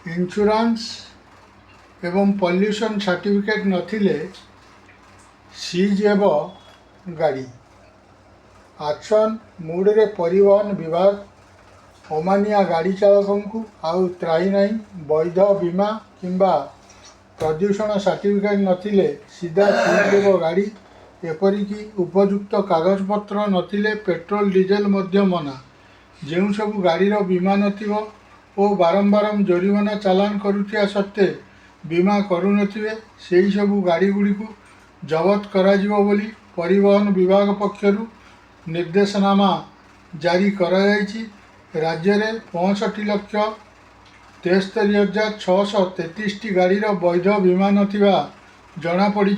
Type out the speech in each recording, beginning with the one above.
Insurance एवं pollution certificate नथिले seize हेब गाड़ी। एक्शन मूड रे परिवहन विभाग अमानिया गाड़ी चालकों को आउ त्राही नहीं। वैध बीमा किंबा प्रदूषण सर्टिफिकेट नथिले सीधा सीज हेब गाड़ी। एपरिकी उपयुक्त कागजपत्र नथिले पेट्रोल डीजेल मध्य मना। जो सब गाड़ीर बीमा नथिबो ओ बारंबार जोरिमाना चालान करुथिया सत्ते बीमा करुनथिबे सेही सबु गाड़ी गुड़ी को जबत कराजिबो बोली परिवहन विभाग पक्षरु निर्देशनामा जारी करा जायछि। राज्य में 65,73,633 गाड़ीर वैध बीमा नथिबा जनापड़ी।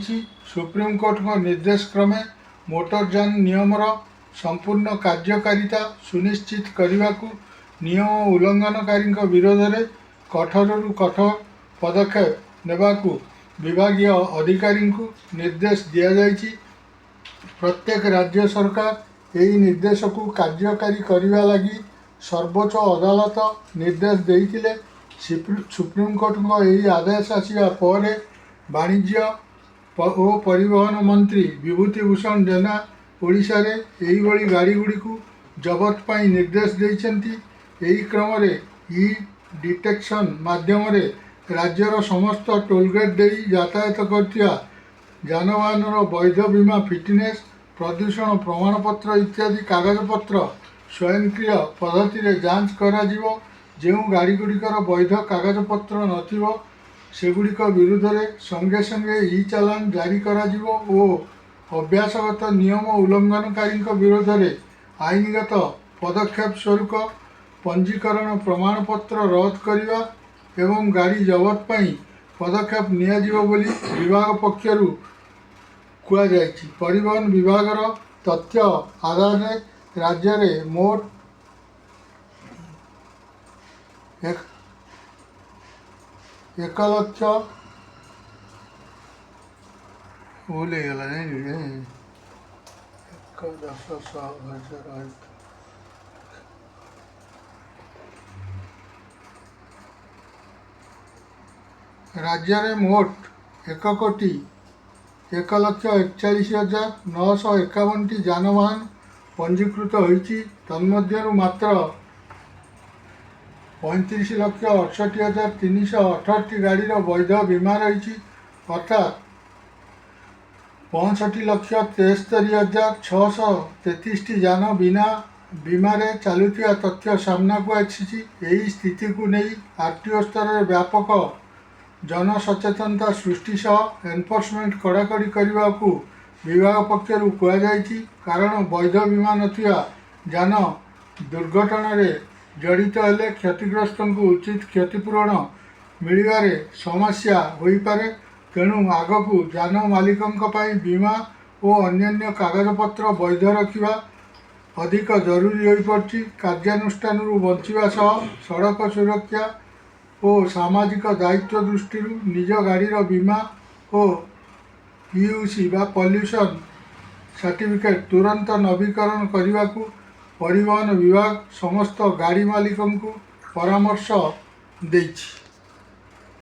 सुप्रीमकोर्ट निर्देश क्रमे मोटरयान नियमर संपूर्ण कार्यकारिता सुनिश्चित करने को नियम उल्लंघनकारी विरोध में कठोर कठोर पदक्षेप नेबाकू विभागीय अधिकारी को निर्देश दिया जायछि। प्रत्येक राज्य सरकार यही निर्देश को कार्यकारी करने लगी सर्वोच्च अदालत निर्देश देइथिले। सुप्रीमकोर्ट यही आदेश आसिया पर वाणिज्य और परिवहन मंत्री विभूति भूषण जेना ओडिशा रे एही भली गाड़ी गुड़ी को जबत पाई निर्देश देइछन्ति। एही क्रम रे ई डिटेक्शन माध्यम रे राज्यर समस्त टोलगेट देई यातायात करथिया जानवाहनर वैध बीमा फिटनेस प्रदूषण प्रमाणपत्र इत्यादि कागजपत्र स्वयंक्रिय पद्धति रे जांच करा जिवो। जो गाड़ी गुड़िकर वैध कागजपत्र नथिबो सेगुड़िक विरुद्ध में संगे संगे ई चालान जारी करा जिवो और अभ्यासगत नियम उल्लंघनकारी विरोध में आईनगत पदक्षेप स्वरूप पंजीकरण प्रमाणपत्र रद्द करने एवं गाड़ी जबत पाई पदक्षेप नियाजिवो बोली विभाग पक्षरु कुआ जायछि। परिवहन विभागर तथ्य आधार में राज्य में मोट 1,00,000 भूल गला नहीं 10,000 राज्य में मोट 1,41,41,951 जानवाहन पंजीकृत होइछि। तन्मध्यरु मात्र 35,68,368 गाड़ीर वैध बीमा रही अर्थात 65,73,633 जान बिना बीमारे चलुथिया तथ्य सामना को आसी। यही स्थिति को नहीं आरटीओ स्तर में व्यापक जनसचेतनता सृष्टि सह एनफोर्समेंट कड़ाकड़ी करने को विभाग पक्षर कहुई। कारण वैध बीमा नथिया जान दुर्घटना जड़ित हेले क्षतिग्रस्त को उचित क्षतिपूरण मिलबारे समस्या होई पारे। तेणु आगकू जान मालिकों बीमा और अन्य कागजपत्र वैध रखा अधिक जरूरी हो पड़ी। कार्यानुष्ठान बंचा सह सड़क सुरक्षा और सामाजिक दायित्व दृष्टि निज गाड़ीर बीमा और पीयूसी बा पॉल्यूशन सर्टिफिकेट तुरंत नवीकरण करने को परिवहन विभाग समस्त गाड़ी मालिकों को परामर्श देइछि।